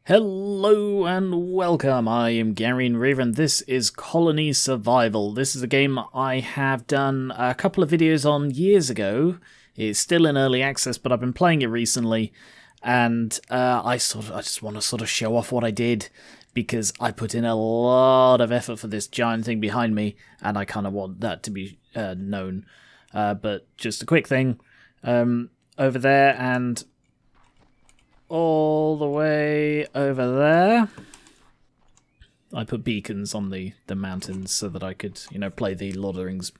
Hello and welcome, I am Gary and Reaver and this is Colony Survival. This is a game I have done a couple of videos on years ago. It's still in early access, but I've been playing it recently, and I just want to sort of show off what I did, because I put in a lot of effort for this giant thing behind me, and I kind of want that to be known. But just a quick thing, over there and all the way over there, I put beacons on the mountains so that I could, play the Lord of the Rings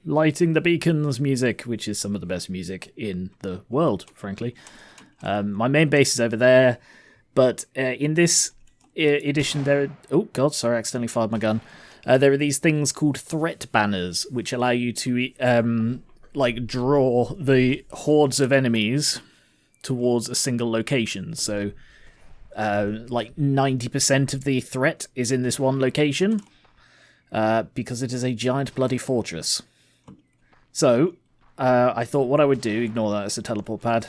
Lighting the Beacons music, which is some of the best music in the world, frankly. My main base is over there, but in this edition there... Oh, God, sorry, I accidentally fired my gun. There are these things called threat banners, which allow you to, draw the hordes of enemies towards a single location. So, 90% of the threat is in this one location, because it is a giant bloody fortress. So, I thought what I would do, ignore that, it's a teleport pad.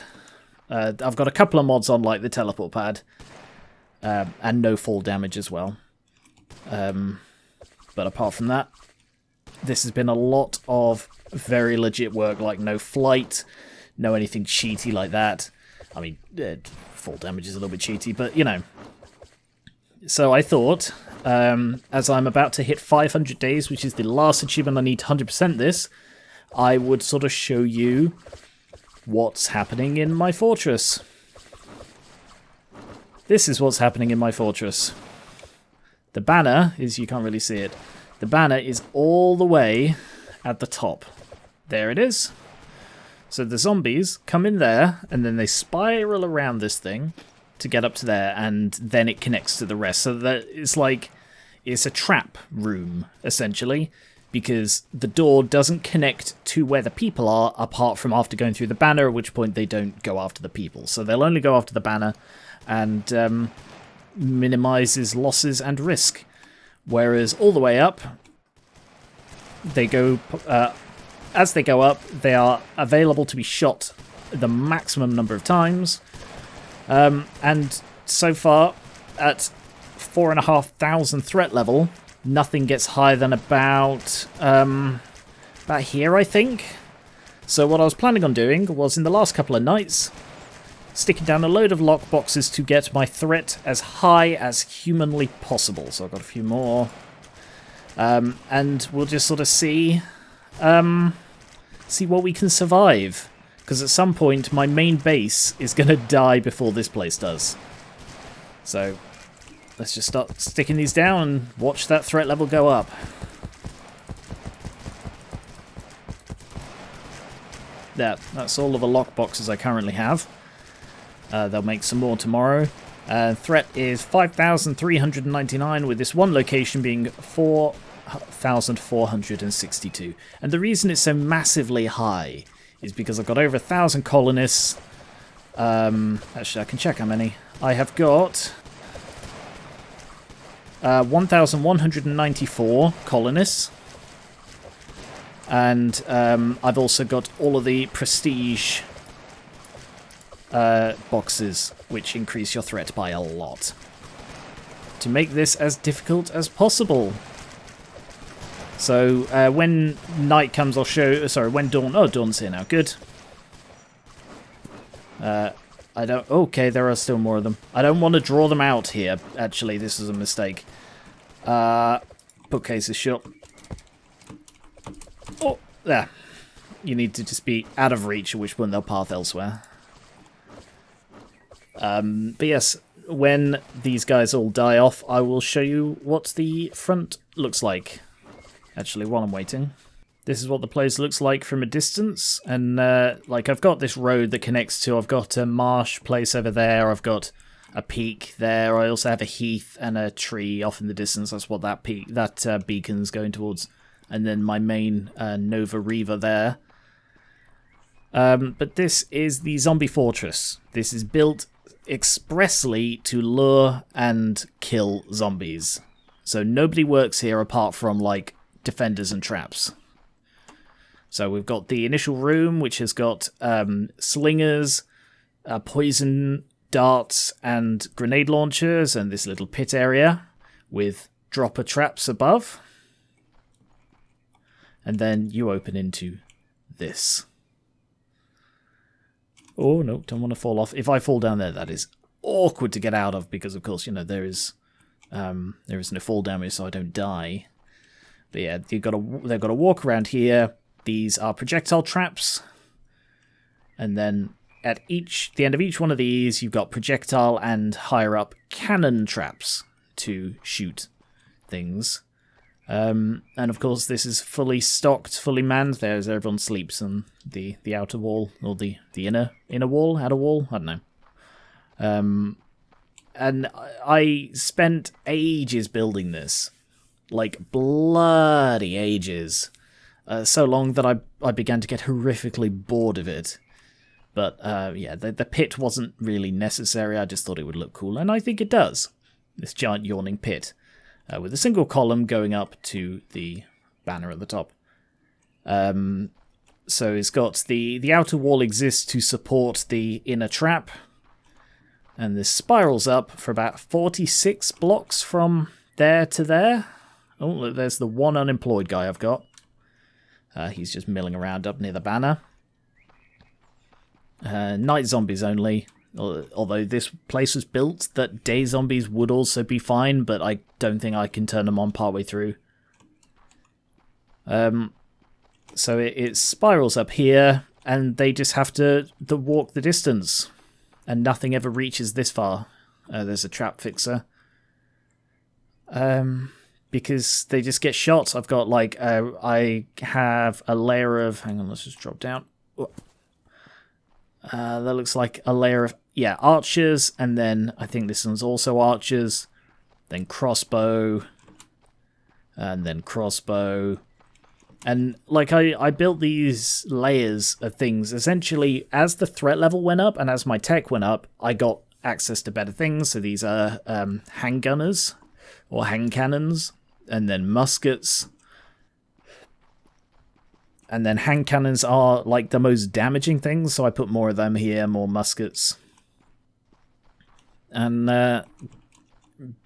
I've got a couple of mods on, like the teleport pad, and no fall damage as well. But apart from that, this has been a lot of very legit work, like no flight, no anything cheaty like that. I mean, fall damage is a little bit cheaty, but, So I thought, as I'm about to hit 500 days, which is the last achievement I need to 100% this, I would sort of show you what's happening in my fortress. This is what's happening in my fortress. The banner is, you can't really see it, the banner is all the way at the top. There it is. So the zombies come in there, and then they spiral around this thing to get up to there, and then it connects to the rest. So that it's a trap room, essentially, because the door doesn't connect to where the people are, apart from after going through the banner, at which point they don't go after the people. So they'll only go after the banner, and minimises losses and risk. Whereas all the way up, they go... as they go up, they are available to be shot the maximum number of times. And so far, at 4,500 threat level, nothing gets higher than about here, I think. So what I was planning on doing was, in the last couple of nights, sticking down a load of lockboxes to get my threat as high as humanly possible. So I've got a few more. And we'll just sort of see what we can survive, because at some point my main base is going to die before this place does. So let's just start sticking these down and watch that threat level go up. That's all of the lockboxes I currently have. They'll make some more tomorrow. Threat is 5,399, with this one location being 4,462. And the reason it's so massively high is because I've got over 1,000 colonists. Actually, I can check how many. I have got 1,194 colonists. And I've also got all of the prestige boxes, which increase your threat by a lot, to make this as difficult as possible. So when night comes, I'll show... Sorry, when dawn... Oh, dawn's here now. Good. I don't... Okay, there are still more of them. I don't want to draw them out here. Actually, this is a mistake. Bookcase is shut. Oh, there. You need to just be out of reach, at which point they'll path elsewhere. But yes, when these guys all die off, I will show you what the front looks like. Actually, while I'm waiting, this is what the place looks like from a distance. And I've got this road that connects to... I've got a marsh place over there. I've got a peak there. I also have a heath and a tree off in the distance. That's what that beacon's going towards. And then my main Nova Reaver there. But this is the zombie fortress. This is built expressly to lure and kill zombies. So nobody works here apart from, defenders and traps. So we've got the initial room, which has got slingers, poison darts and grenade launchers and this little pit area with dropper traps above. And then you open into this. Oh, no, don't want to fall off. If I fall down there, that is awkward to get out of because, of course, you know, there is no fall damage, so I don't die. But yeah, they've got to walk around here. These are projectile traps. And then at the end of each one of these, you've got projectile and higher up cannon traps to shoot things. And of course, this is fully stocked, fully manned. There's everyone sleeps on the outer wall, or the inner wall, outer wall. I don't know. And I spent ages building this, like bloody ages, so long that I began to get horrifically bored of it. But yeah, the pit wasn't really necessary. I just thought it would look cool, and I think it does. This giant yawning pit. With a single column going up to the banner at the top. So it's got the outer wall exists to support the inner trap. And this spirals up for about 46 blocks from there to there. Oh, look, there's the one unemployed guy I've got. He's just milling around up near the banner. Night zombies only. Although this place was built that day zombies would also be fine, but I don't think I can turn them on partway through. So it spirals up here, and they just have to walk the distance, and nothing ever reaches this far. There's a trap fixer. Because they just get shot. I've got like, I have a layer of, hang on, let's just drop down. That looks like a layer of, yeah, archers, and then I think this one's also archers, then crossbow, and then crossbow. And like I built these layers of things essentially as the threat level went up and as my tech went up, I got access to better things. So these are handgunners or hand cannons, and then muskets. And then hand cannons are like the most damaging things, so I put more of them here, more muskets. And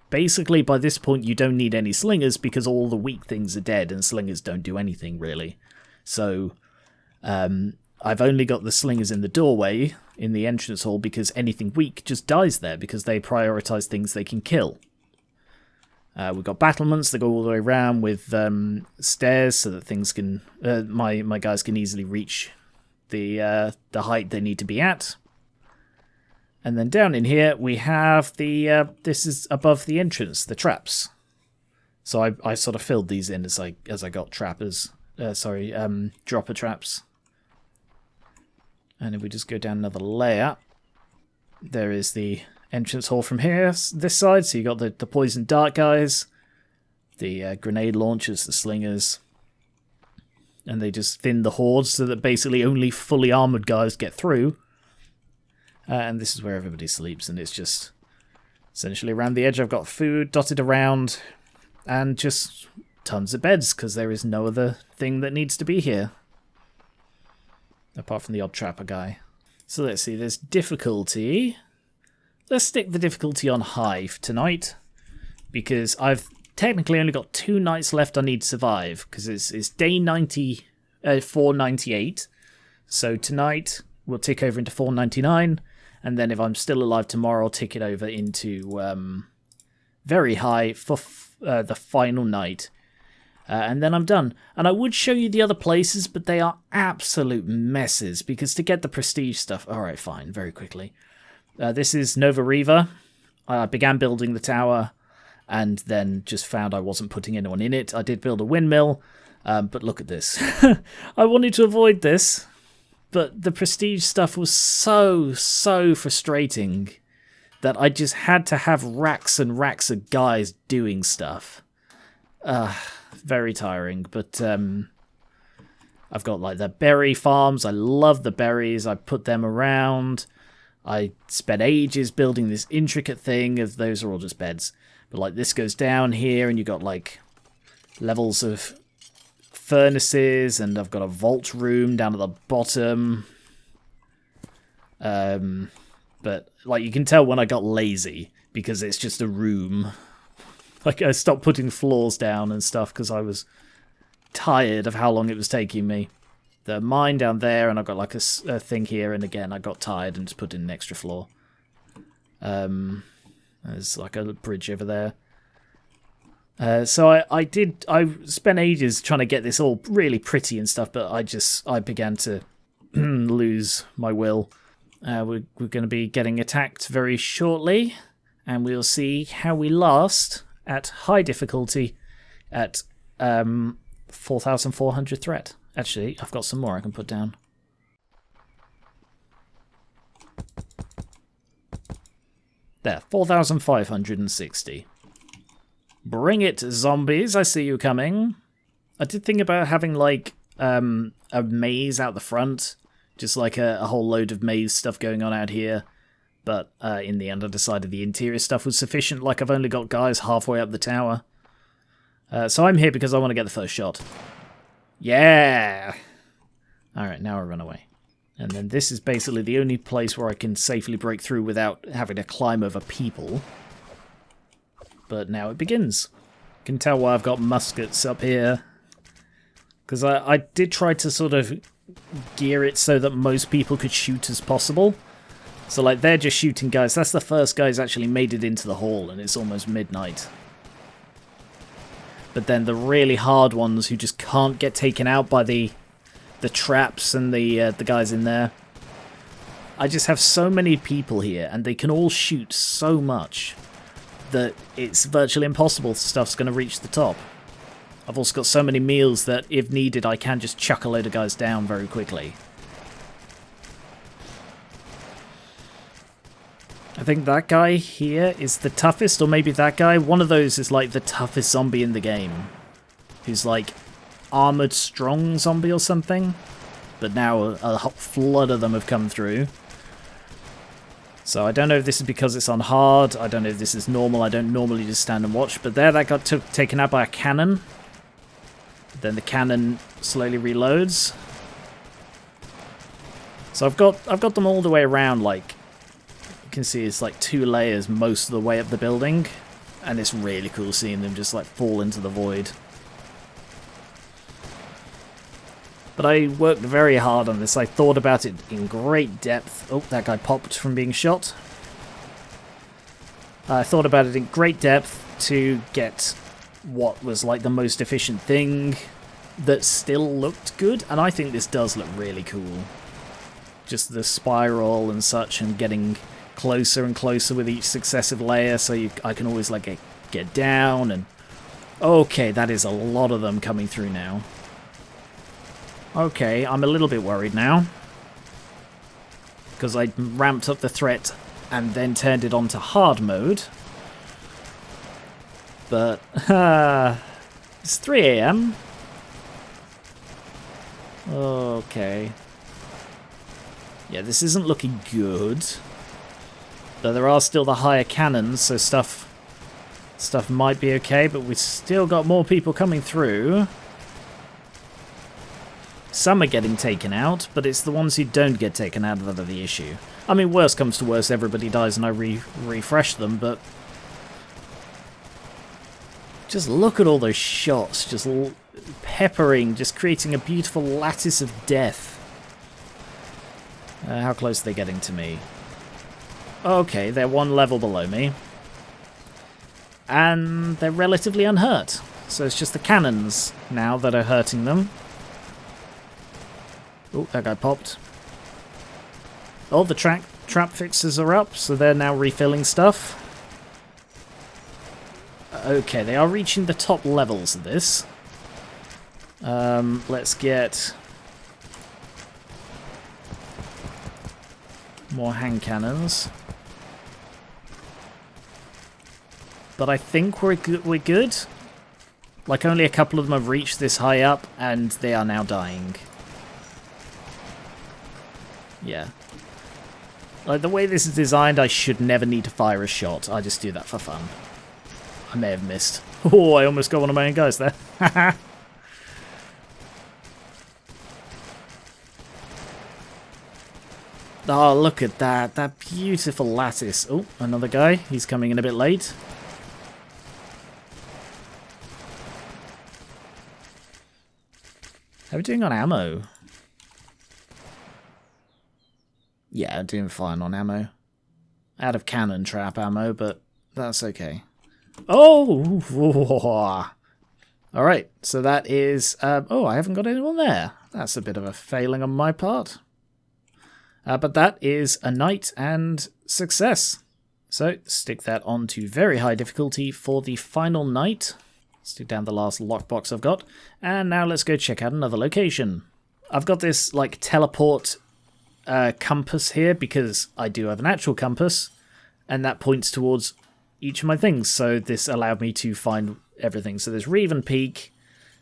basically by this point you don't need any slingers because all the weak things are dead and slingers don't do anything really. So I've only got the slingers in the doorway in the entrance hall because anything weak just dies there because they prioritize things they can kill. We've got battlements that go all the way around with stairs so that things can my guys can easily reach the height they need to be at. And then down in here we have the this is above the entrance, the traps. So I sort of filled these in as I got dropper traps. And if we just go down another layer, there is the entrance hall from here, this side. So you got the poison dart guys, the grenade launchers, the slingers, and they just thin the hordes so that basically only fully armored guys get through. And this is where everybody sleeps, and it's just essentially around the edge. I've got food dotted around, and just tons of beds because there is no other thing that needs to be here apart from the odd trapper guy. So let's see. There's difficulty. Let's stick the difficulty on high tonight, because I've technically only got 2 nights left I need to survive, because it's day 498. So tonight we'll tick over into 499, and then if I'm still alive tomorrow, I'll tick it over into very high for the final night. And then I'm done. And I would show you the other places, but they are absolute messes, because to get the prestige stuff... Alright, fine, very quickly. This is Nova Riva. I began building the tower and then just found I wasn't putting anyone in it. I did build a windmill, but look at this. I wanted to avoid this, but the prestige stuff was so frustrating that I just had to have racks and racks of guys doing stuff. Very tiring, but I've got like the berry farms. I love the berries. I put them around. I spent ages building this intricate thing, as those are all just beds. But like this goes down here, and you've got like levels of furnaces, and I've got a vault room down at the bottom. But, like, you can tell when I got lazy, because it's just a room. Like, I stopped putting floors down and stuff, because I was tired of how long it was taking me. The mine down there, and I've got, like, a thing here, and again, I got tired and just put in an extra floor. There's, like, a bridge over there. So I spent ages trying to get this all really pretty and stuff, but I began to lose my will. We're going to be getting attacked very shortly, and we'll see how we last at high difficulty at 4,400 threat. Actually, I've got some more I can put down. There, 4,560. Bring it, zombies, I see you coming. I did think about having, like, a maze out the front. Just like a whole load of maze stuff going on out here. But in the end I decided the interior stuff was sufficient, like I've only got guys halfway up the tower. So I'm here because I want to get the first shot. Yeah! Alright, now I run away. And then this is basically the only place where I can safely break through without having to climb over people. But now it begins. You can tell why I've got muskets up here. Because I did try to sort of gear it so that most people could shoot as possible. So, like, they're just shooting guys. That's the first guys actually made it into the hall, and it's almost midnight. But then the really hard ones who just can't get taken out by the traps and the guys in there. I just have so many people here, and they can all shoot so much that it's virtually impossible stuff's going to reach the top. I've also got so many meals that, if needed, I can just chuck a load of guys down very quickly. I think that guy here is the toughest, or maybe that guy. One of those is like the toughest zombie in the game. Who's like armoured strong zombie or something. But now a flood of them have come through. So I don't know if this is because it's on hard. I don't know if this is normal. I don't normally just stand and watch. But there, that got taken out by a cannon. Then the cannon slowly reloads. So I've got them all the way around. Like, you can see it's like 2 layers most of the way up the building, and it's really cool seeing them just like fall into the void. But I worked very hard on this. I thought about it in great depth. Oh, that guy popped from being shot. I thought about it in great depth to get what was like the most efficient thing that still looked good, and I think this does look really cool. Just the spiral and such, and getting closer and closer with each successive layer, so I can always like get down. And okay, that is a lot of them coming through now. Okay, I'm a little bit worried now, because I ramped up the threat and then turned it on to hard mode. But, it's 3 AM. Okay. Yeah, this isn't looking good. But there are still the higher cannons, so stuff might be okay, but we've still got more people coming through. Some are getting taken out, but it's the ones who don't get taken out that are the issue. I mean, worst comes to worst, everybody dies and I refresh them, but just look at all those shots, just peppering, just creating a beautiful lattice of death. How close are they getting to me? Okay, they're 1 level below me. And they're relatively unhurt. So it's just the cannons now that are hurting them. Oh, that guy popped. Oh, the trap fixers are up, so they're now refilling stuff. Okay, they are reaching the top levels of this. Let's get more hand cannons. But I think we're good. Like, only a couple of them have reached this high up, and they are now dying. Yeah. Like, the way this is designed, I should never need to fire a shot. I just do that for fun. I may have missed. Oh, I almost got one of my own guys there. Oh, look at that. That beautiful lattice. Oh, another guy. He's coming in a bit late. How are we doing on ammo? Yeah, doing fine on ammo. Out of cannon trap ammo, but that's okay. Oh! Alright, so that is... oh, I haven't got anyone there. That's a bit of a failing on my part. But that is a night and success. So, stick that on to very high difficulty for the final night. Stick down the last lockbox I've got. And now let's go check out another location. I've got this, like, teleport compass here because I do have an actual compass. And that points towards each of my things. So this allowed me to find everything. So there's Reven Peak,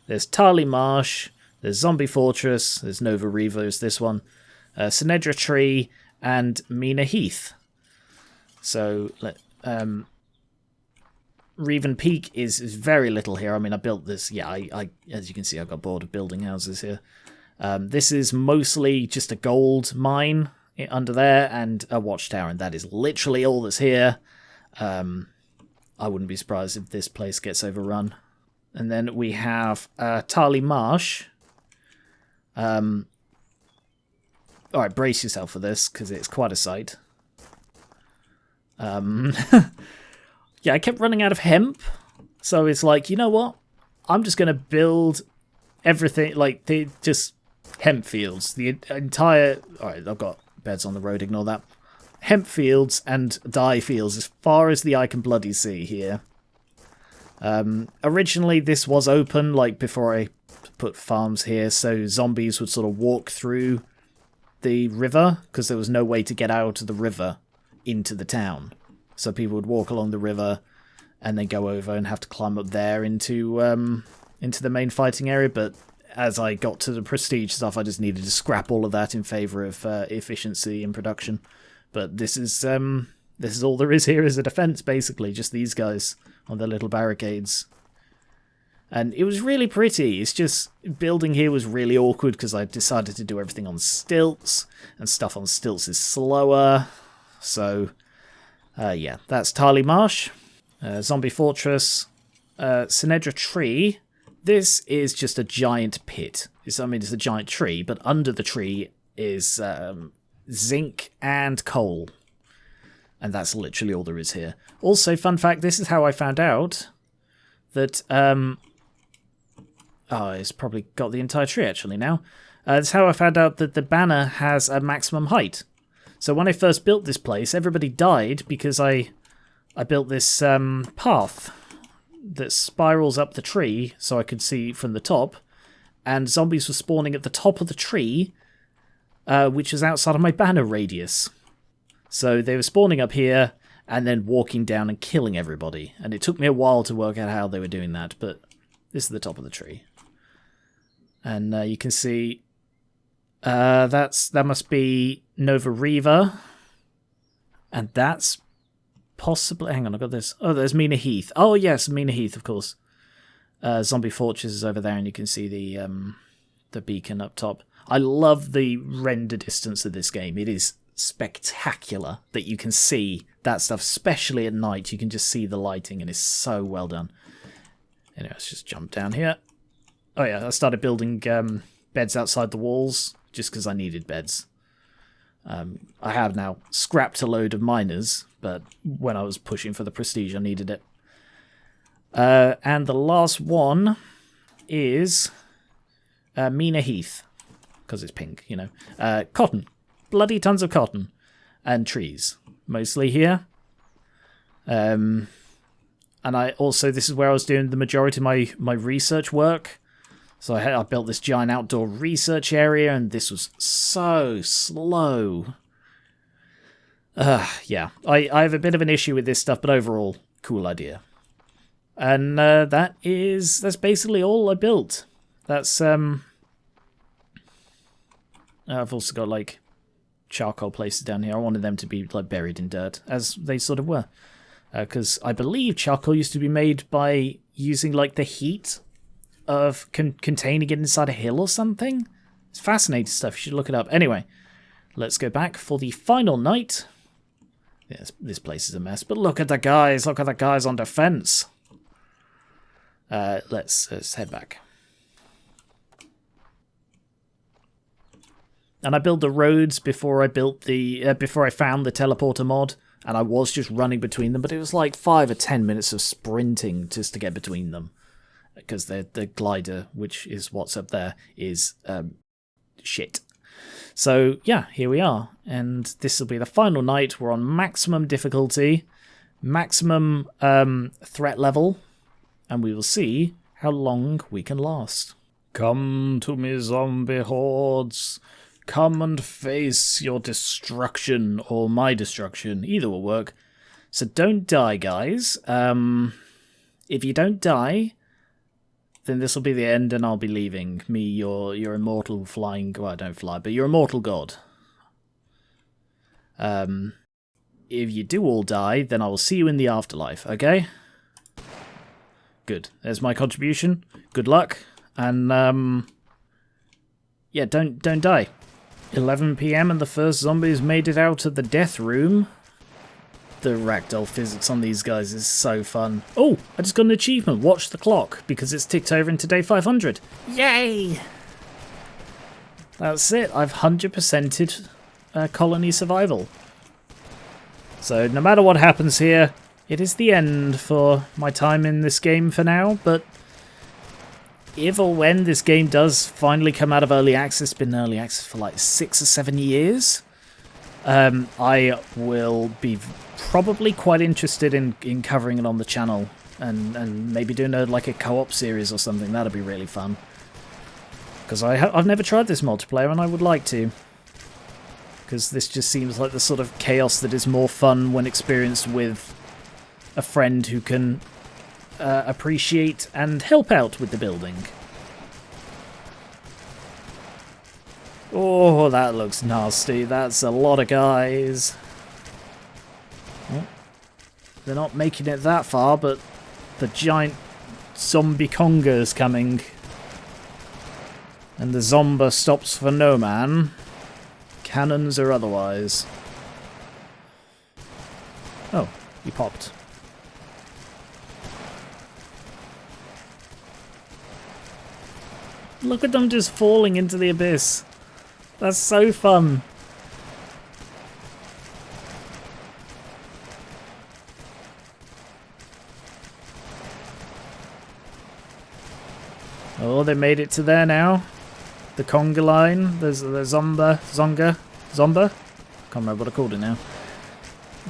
there's Tarly Marsh, there's Zombie Fortress, there's Nova Revo's this one, Sinedra Tree, and Mina Heath. So Reven Peak is very little here. I mean, I built this. Yeah, I as you can see, I got bored of building houses here. This is mostly just a gold mine under there and a watchtower, and that is literally all that's here. I wouldn't be surprised if this place gets overrun. And then we have Tarly Marsh. Alright, brace yourself for this, because it's quite a sight. Yeah, I kept running out of hemp, so it's like, you know what? I'm just going to build everything, like, just hemp fields. The entire... Alright, I've got beds on the road, ignore that. Hemp fields and dye fields as far as the eye can bloody see here. Originally this was open, like before I put farms here, so zombies would sort of walk through the river, because there was no way to get out of the river into the town. So people would walk along the river and then go over and have to climb up there into the main fighting area, but as I got to the prestige stuff, I just needed to scrap all of that in favour of efficiency and production. But this is all there is here as a defence, basically. Just these guys on their little barricades. And it was really pretty. It's just, building here was really awkward because I decided to do everything on stilts. And stuff on stilts is slower. So, yeah, that's Tarly Marsh. Zombie Fortress. Sinedra Tree. This is just a giant pit. It's a giant tree, but under the tree is... zinc and coal, and that's literally all there is here. Also, fun fact, this is how I found out that it's probably got the entire tree actually now. That's how I found out that the banner has a maximum height. So when I first built this place, everybody died because I built this path that spirals up the tree so I could see from the top, and zombies were spawning at the top of the tree, which is outside of my banner radius. So they were spawning up here and then walking down and killing everybody. And it took me a while to work out how they were doing that, but this is the top of the tree. And you can see that must be Nova Riva. And that's possibly... Hang on, I got this. Oh, there's Mina Heath. Oh, yes, Mina Heath, of course. Zombie Fortress is over there, and you can see the beacon up top. I love the render distance of this game. It is spectacular that you can see that stuff, especially at night. You can just see the lighting, and it's so well done. Anyway, let's just jump down here. Oh yeah, I started building beds outside the walls just because I needed beds. I have now scrapped a load of miners, but when I was pushing for the prestige, I needed it. And the last one is Mina Heath. Because it's pink, you know. Cotton. Bloody tons of cotton. And trees. Mostly here. And I also, this is where I was doing the majority of my research work. So I built this giant outdoor research area, and this was so slow. Yeah, I have a bit of an issue with this stuff, but overall, cool idea. And that's basically all I built. That's, I've also got, like, charcoal places down here. I wanted them to be, like, buried in dirt, as they sort of were. Because I believe charcoal used to be made by using, like, the heat of containing it inside a hill or something. It's fascinating stuff. You should look it up. Anyway, let's go back for the final night. Yes, this place is a mess, but look at the guys. Look at the guys on defense. Let's head back. And I built the roads before I built the before I found the teleporter mod, and I was just running between them, but it was like 5 or 10 minutes of sprinting just to get between them, because the glider, which is what's up there, is shit. So yeah, here we are, and this will be the final night. We're on maximum difficulty, maximum threat level, and we will see how long we can last. Come to me, zombie hordes. Come and face your destruction, or my destruction. Either will work. So don't die, guys. If you don't die, then this will be the end and I'll be leaving. Me, your immortal flying... Well, I don't fly, but your immortal god. If you do all die, then I will see you in the afterlife, okay? Good. There's my contribution. Good luck. And, yeah, don't die. 11 PM and the first zombies made it out of the death room. The ragdoll physics on these guys is so fun. Oh, I just got an achievement. Watch the clock, because it's ticked over into day 500. Yay! That's it. I've 100%ed colony survival. So no matter what happens here, it is the end for my time in this game for now, but if or when this game does finally come out of early access, it's been in early access for like 6 or 7 years, I will be probably quite interested in covering it on the channel and maybe doing like a co-op series or something. That'd be really fun, because I've never tried this multiplayer and I would like to, because this just seems like the sort of chaos that is more fun when experienced with a friend who can appreciate and help out with the building. Oh, that looks nasty. That's a lot of guys. Oh, they're not making it that far, but the giant zombie conga is coming. And the zomba stops for no man. Cannons or otherwise. Oh, he popped. Look at them just falling into the abyss. That's so fun. Oh, they made it to there now. The conga line. There's the zomba. Can't remember what I called it now.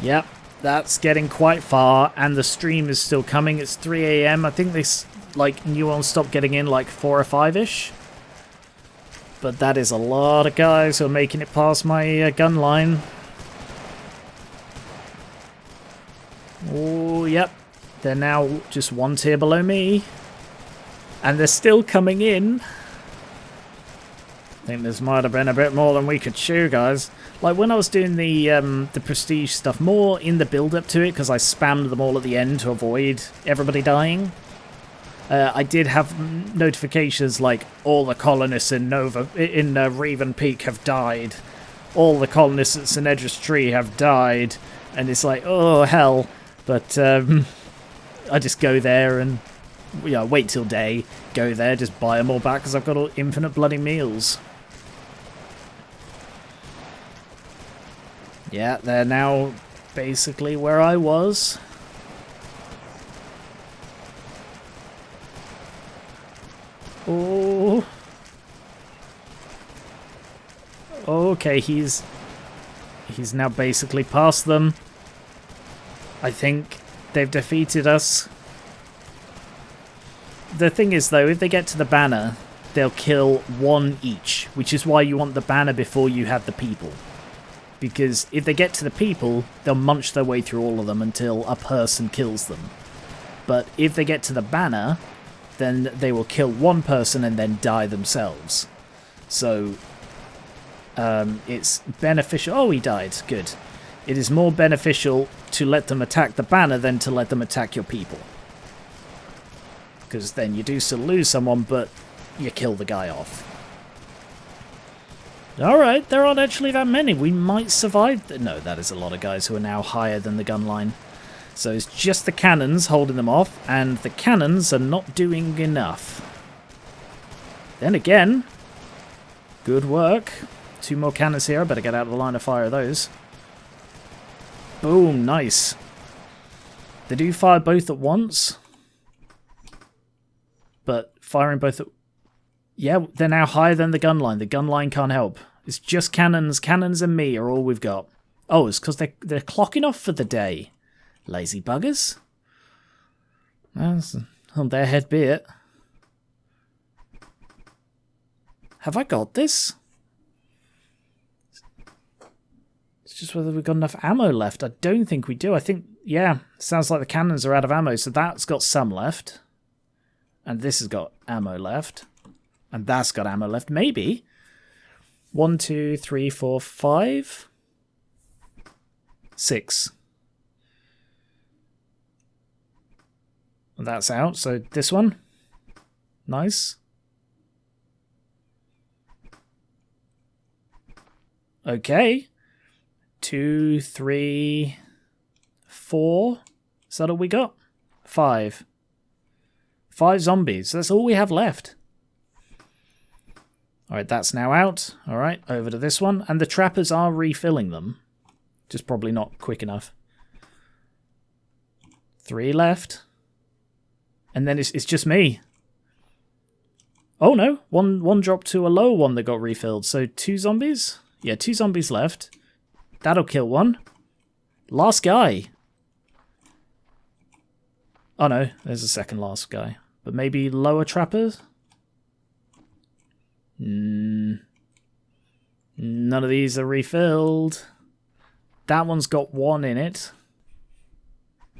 Yep, that's getting quite far, and the stream is still coming. It's 3 AM. I think this new ones stopped getting in like 4 or 5-ish. But that is a lot of guys who are making it past my gun line. Oh, yep. They're now just 1 tier below me. And they're still coming in. I think this might have been a bit more than we could chew, guys. Like when I was doing the prestige stuff more in the build-up to it, because I spammed them all at the end to avoid everybody dying. I did have notifications like all the colonists in Raven Peak have died, all the colonists at St. Edris Tree have died, and it's like, oh hell. But I just go there and wait till day, go there, just buy them all back because I've got all infinite bloody meals. Yeah, they're now basically where I was. Oh. Okay, he's now basically past them. I think they've defeated us. The thing is, though, if they get to the banner, they'll kill 1 each, which is why you want the banner before you have the people. Because if they get to the people, they'll munch their way through all of them until a person kills them. But if they get to the banner, then they will kill 1 person and then die themselves. So, it's beneficial... Oh, he died. Good. It is more beneficial to let them attack the banner than to let them attack your people. Because then you do still lose someone, but you kill the guy off. Alright, there aren't actually that many. We might survive. No, that is a lot of guys who are now higher than the gun line. So it's just the cannons holding them off, and the cannons are not doing enough. Then again, good work. 2 more cannons here. I better get out of the line of fire of those. Boom, nice. They do fire both at once. But firing both at... Yeah, they're now higher than the gun line. The gun line can't help. It's just cannons. Cannons and me are all we've got. Oh, it's because they're clocking off for the day. Lazy buggers. Well, on their head be it. Have I got this? It's just whether we've got enough ammo left. I don't think we do. I think, yeah, sounds like the cannons are out of ammo, so that's got some left. And this has got ammo left. And that's got ammo left. Maybe. 1, 2, 3, 4, 5. 6. And that's out. So this one. Nice. Okay. 2, 3, 4. Is that all we got? 5. 5 zombies. That's all we have left. Alright, that's now out. Alright, over to this one. And the trappers are refilling them. Just probably not quick enough. 3 left. And then it's just me. Oh no, one dropped to a lower one that got refilled. So 2 zombies? Yeah, 2 zombies left. That'll kill one. Last guy. Oh no, there's a second last guy. But maybe lower trappers? None of these are refilled. That one's got 1 in it.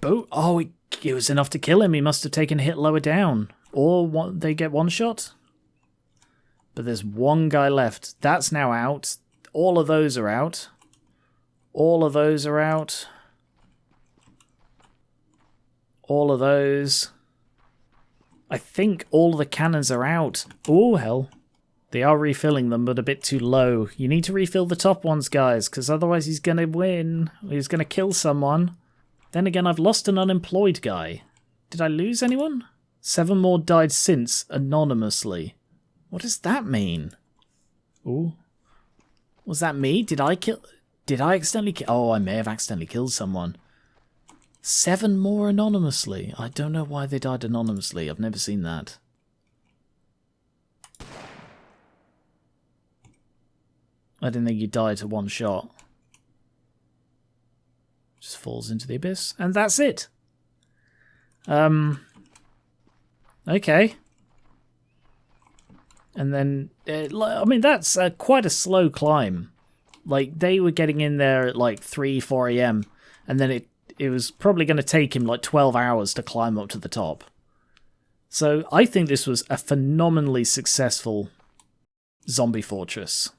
Oh, it was enough to kill him. He must have taken a hit lower down. Or they get 1 shot. But there's 1 guy left. That's now out. All of those are out. All of those are out. All of those. I think all the cannons are out. Oh, hell. They are refilling them, but a bit too low. You need to refill the top ones, guys, because otherwise he's going to win. He's going to kill someone. Then again, I've lost an unemployed guy. Did I lose anyone? 7 more died since, anonymously. What does that mean? Ooh. Was that me? Did I accidentally kill... Oh, I may have accidentally killed someone. 7 more anonymously. I don't know why they died anonymously. I've never seen that. I didn't think you died to 1 shot. Just falls into the abyss. And that's it. Okay. And then, I mean, that's quite a slow climb. Like, they were getting in there at like 3, 4 a.m. And then it was probably going to take him like 12 hours to climb up to the top. So I think this was a phenomenally successful zombie fortress.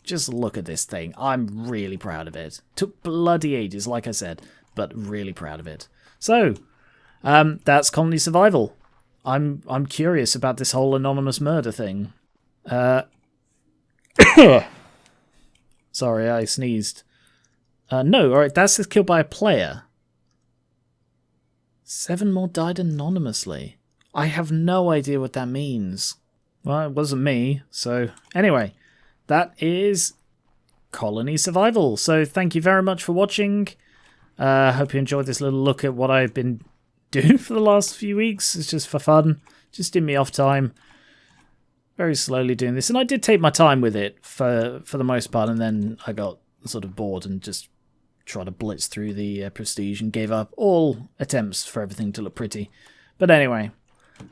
Just look at this thing. I'm really proud of it. Took bloody ages, like I said, but really proud of it. So, that's Colony Survival. I'm curious about this whole anonymous murder thing. Sorry, I sneezed. No, alright, that's just killed by a player. 7 more died anonymously. I have no idea what that means. Well, it wasn't me, so... Anyway, that is Colony Survival. So thank you very much for watching. Hope you enjoyed this little look at what I've been doing for the last few weeks. It's just for fun. Just in me off time. Very slowly doing this. And I did take my time with it for the most part. And then I got sort of bored and just tried to blitz through the prestige and gave up all attempts for everything to look pretty. But anyway,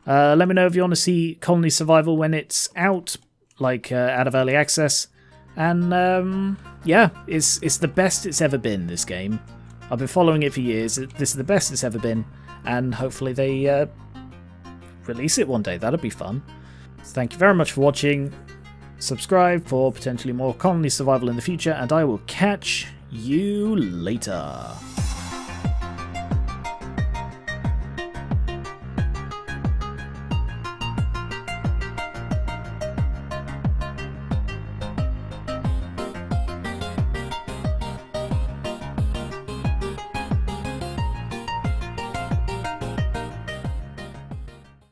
let me know if you want to see Colony Survival when it's out, like out of early access. And yeah, it's the best it's ever been, this game. I've been following it for years. This is the best it's ever been. And hopefully they release it one day. That'd be fun. So thank you very much for watching. Subscribe for potentially more Colony Survival in the future. And I will catch you later.